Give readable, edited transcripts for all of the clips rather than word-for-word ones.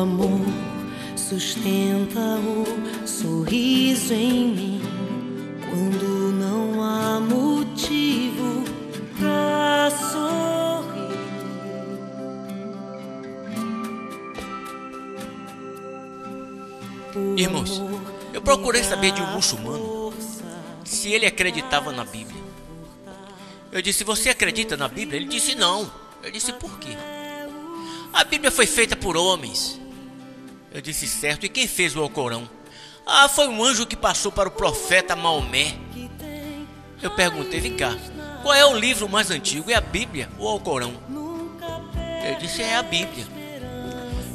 amor sustenta o sorriso em mim quando não há motivo pra sorrir. Irmãos, eu procurei saber de um muçulmano se ele acreditava na Bíblia. Eu disse: você acredita na Bíblia? Ele disse: não. Eu disse: por quê? A Bíblia foi feita por homens. Eu disse: certo. E quem fez o Alcorão? Ah, foi um anjo que passou para o profeta Maomé. Eu perguntei: vem cá, qual é o livro mais antigo? É a Bíblia ou o Alcorão? Ele disse: é a Bíblia.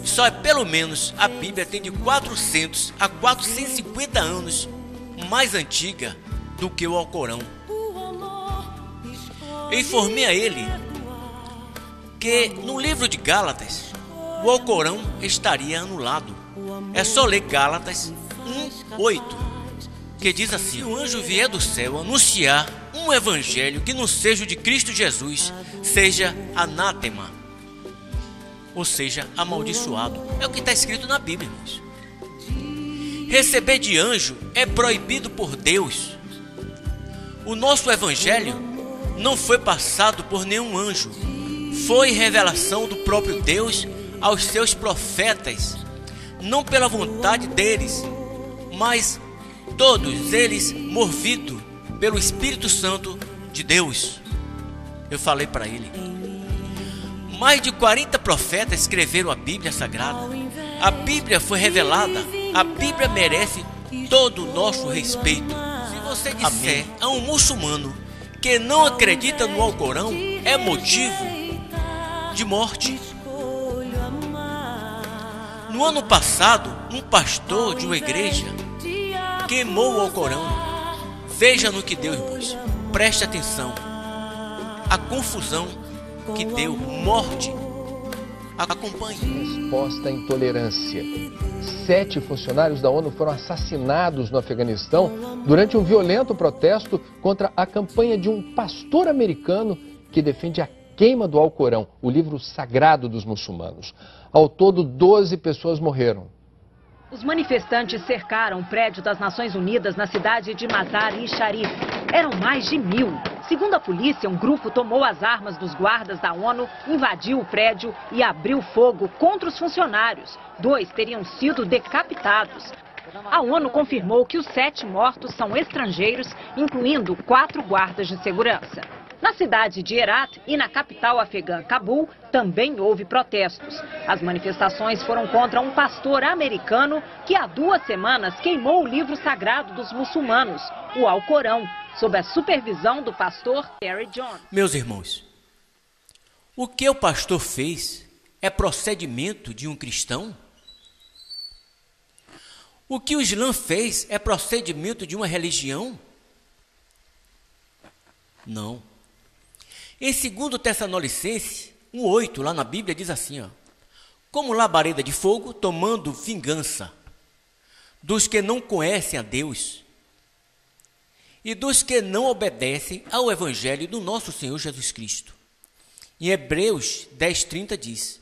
Só é pelo menos a Bíblia tem de 400 a 450 anos mais antiga do que o Alcorão. Eu informei a ele que no livro de Gálatas o Alcorão estaria anulado. É só ler Gálatas 1:8, que diz assim: se o anjo vier do céu anunciar um evangelho que não seja o de Cristo Jesus, seja anátema, ou seja, amaldiçoado. É o que está escrito na Bíblia, irmãos. Receber de anjo é proibido por Deus. O nosso evangelho não foi passado por nenhum anjo. Foi revelação do próprio Deus aos seus profetas, não pela vontade deles, mas todos eles movidos pelo Espírito Santo de Deus. Eu falei para ele: mais de 40 profetas escreveram a Bíblia Sagrada. A Bíblia foi revelada. A Bíblia merece todo o nosso respeito. Se você disser a um muçulmano que não acredita no Alcorão, é motivo de morte. No ano passado, um pastor de uma igreja queimou o Alcorão. Veja no que deu, irmãos. Preste atenção. A confusão que deu, morte. Acompanhe. Resposta à intolerância. 7 funcionários da ONU foram assassinados no Afeganistão durante um violento protesto contra a campanha de um pastor americano que defende a queima do Alcorão, o livro sagrado dos muçulmanos. Ao todo, 12 pessoas morreram. Os manifestantes cercaram o prédio das Nações Unidas na cidade de Mazar-e-Sharif. Eram mais de 1000. Segundo a polícia, um grupo tomou as armas dos guardas da ONU, invadiu o prédio e abriu fogo contra os funcionários. 2 teriam sido decapitados. A ONU confirmou que os 7 mortos são estrangeiros, incluindo 4 guardas de segurança. Na cidade de Herat e na capital afegã, Cabul, também houve protestos. As manifestações foram contra um pastor americano que há 2 semanas queimou o livro sagrado dos muçulmanos, o Alcorão, sob a supervisão do pastor Terry Jones. Meus irmãos, o que o pastor fez é procedimento de um cristão? O que o Islã fez é procedimento de uma religião? Não. Em 2 Tessalonicenses 1:8, lá na Bíblia, diz assim, ó: como labareda de fogo, tomando vingança dos que não conhecem a Deus e dos que não obedecem ao Evangelho do nosso Senhor Jesus Cristo. Em Hebreus 10:30 diz: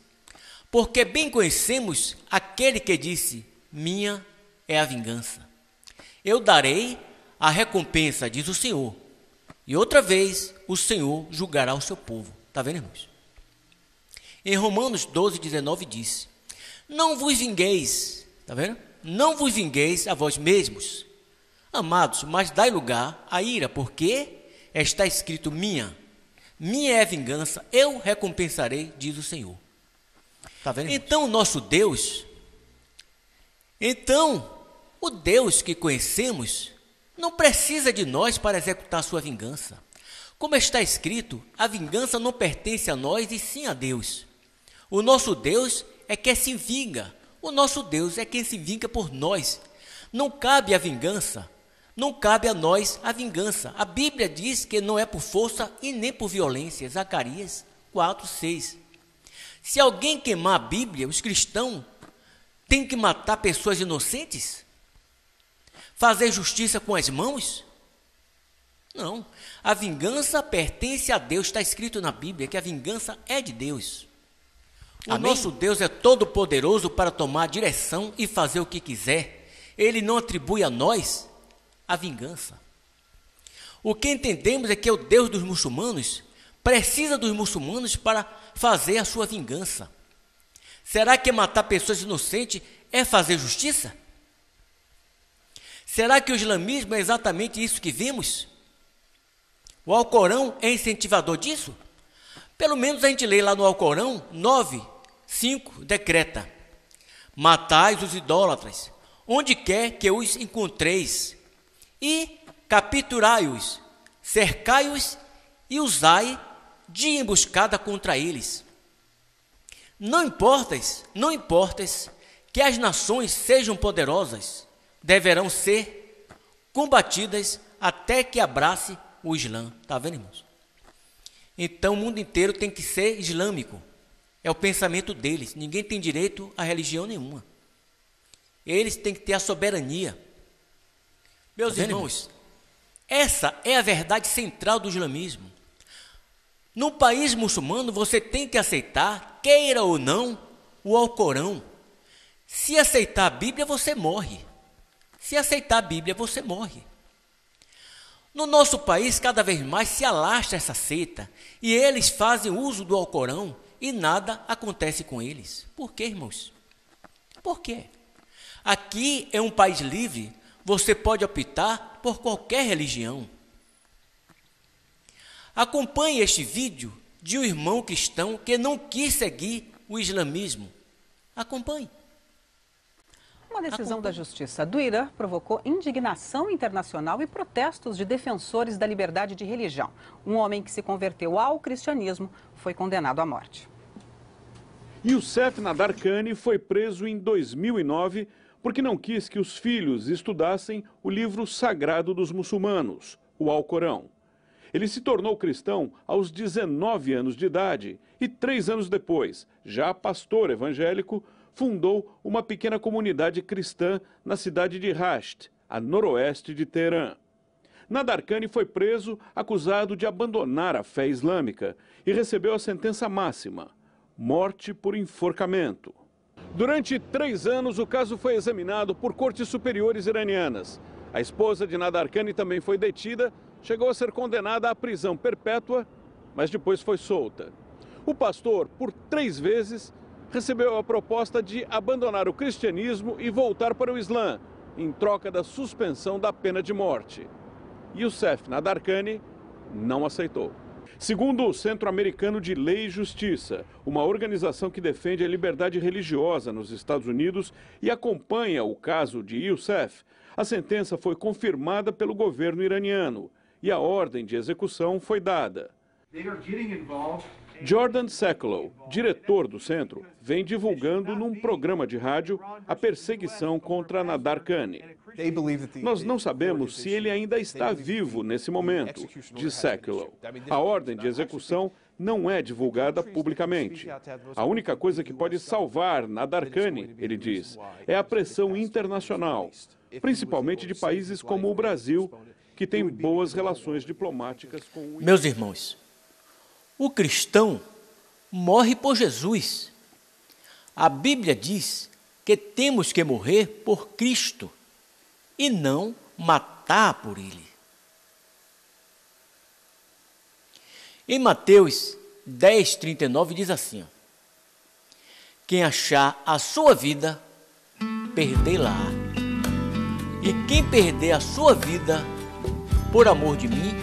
porque bem conhecemos aquele que disse: minha é a vingança, eu darei a recompensa, diz o Senhor. E outra vez o Senhor julgará o seu povo. Está vendo, irmãos? Em Romanos 12:19 diz: não vos vingueis, está vendo? Não vos vingueis a vós mesmos, amados, mas dai lugar à ira, porque está escrito: minha é a vingança, eu recompensarei, diz o Senhor. Está vendo, irmãos? Então o Deus que conhecemos não precisa de nós para executar sua vingança. Como está escrito, a vingança não pertence a nós e sim a Deus. O nosso Deus é quem se vinga. O nosso Deus é quem se vinga por nós. Não cabe a vingança. Não cabe a nós a vingança. A Bíblia diz que não é por força e nem por violência. Zacarias 4:6. Se alguém queimar a Bíblia, os cristãos têm que matar pessoas inocentes? Fazer justiça com as mãos? Não. A vingança pertence a Deus. Está escrito na Bíblia que a vingança é de Deus. O nosso Deus é todo poderoso para tomar a direção e fazer o que quiser. Ele não atribui a nós a vingança. O que entendemos é que o Deus dos muçulmanos precisa dos muçulmanos para fazer a sua vingança. Será que matar pessoas inocentes é fazer justiça? Será que o islamismo é exatamente isso que vimos? O Alcorão é incentivador disso? Pelo menos a gente lê lá no Alcorão 9:5 decreta: matai os idólatras, onde quer que os encontreis, e capturai-os, cercai-os e usai de emboscada contra eles. Não importas que as nações sejam poderosas, deverão ser combatidas até que abrace o Islã. Está vendo, irmãos? Então o mundo inteiro tem que ser islâmico. É o pensamento deles. Ninguém tem direito a religião nenhuma. Eles têm que ter a soberania. Meus irmãos, essa é a verdade central do islamismo. No país muçulmano, você tem que aceitar, queira ou não, o Alcorão. Se aceitar a Bíblia, você morre. Se aceitar a Bíblia, você morre. No nosso país, cada vez mais se alastra essa seita, e eles fazem uso do Alcorão, e nada acontece com eles. Por quê, irmãos? Por quê? Aqui é um país livre, você pode optar por qualquer religião. Acompanhe este vídeo de um irmão cristão que não quis seguir o islamismo. Acompanhe. Uma decisão da Justiça do Irã provocou indignação internacional e protestos de defensores da liberdade de religião. Um homem que se converteu ao cristianismo foi condenado à morte. Youssef Nadarkhani foi preso em 2009 porque não quis que os filhos estudassem o livro sagrado dos muçulmanos, o Alcorão. Ele se tornou cristão aos 19 anos de idade e 3 anos depois, já pastor evangélico, fundou uma pequena comunidade cristã na cidade de Rasht, a noroeste de Teherã. Nadarkhani foi preso, acusado de abandonar a fé islâmica e recebeu a sentença máxima, morte por enforcamento. Durante 3 anos, o caso foi examinado por cortes superiores iranianas. A esposa de Nadarkhani também foi detida, chegou a ser condenada à prisão perpétua, mas depois foi solta. O pastor, por 3 vezes, recebeu a proposta de abandonar o cristianismo e voltar para o Islã, em troca da suspensão da pena de morte. Youssef Nadarkhani não aceitou. Segundo o Centro Americano de Lei e Justiça, uma organização que defende a liberdade religiosa nos Estados Unidos e acompanha o caso de Youssef, a sentença foi confirmada pelo governo iraniano e a ordem de execução foi dada. Jordan Sekulow, diretor do centro, vem divulgando num programa de rádio a perseguição contra Nadarkhani. Nós não sabemos se ele ainda está vivo nesse momento, diz Sekulow. A ordem de execução não é divulgada publicamente. A única coisa que pode salvar Nadarkhani, ele diz, é a pressão internacional, principalmente de países como o Brasil, que tem boas relações diplomáticas com o... Meus irmãos, o cristão morre por Jesus. A Bíblia diz que temos que morrer por Cristo e não matar por Ele. Em Mateus 10:39 diz assim: quem achar a sua vida, perdê-la. E quem perder a sua vida por amor de mim,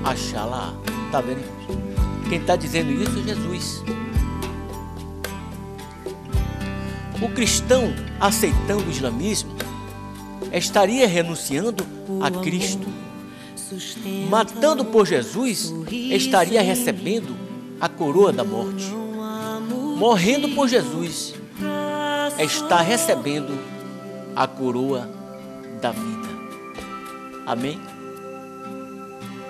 achá-la. Está vendo, irmãos? Quem está dizendo isso é Jesus. O cristão, aceitando o islamismo, estaria renunciando a Cristo. Matando por Jesus, estaria recebendo a coroa da morte. Morrendo por Jesus, está recebendo a coroa da vida. Amém?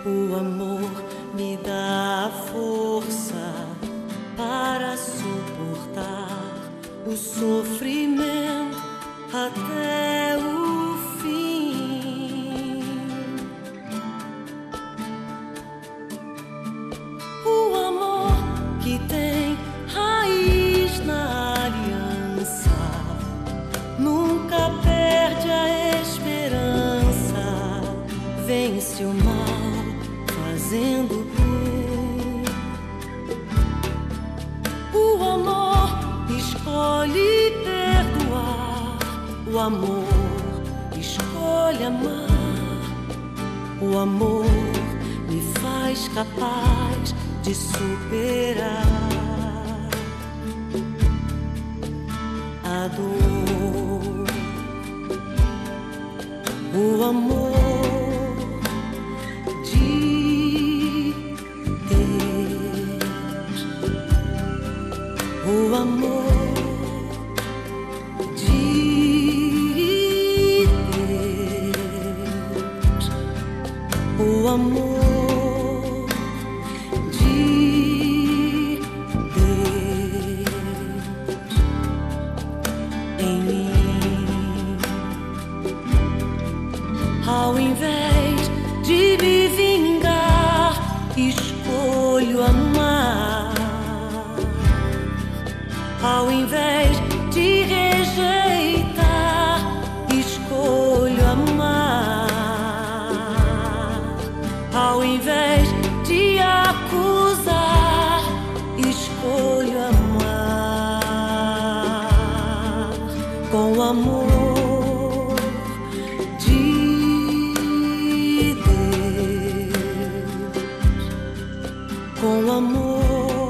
O amor me dá força para suportar o sofrimento até o fim. O amor que tem raiz o amor, escolha amar. O amor me faz capaz de superar a dor. O amor de Deus. O amor de Deus. O amor de Deus em mim. Ao invés de me vingar, escolho amar. Ao invés de rejeitar, escolho amar. Ao invés de acusar, escolho amar. Com amor de Deus, com amor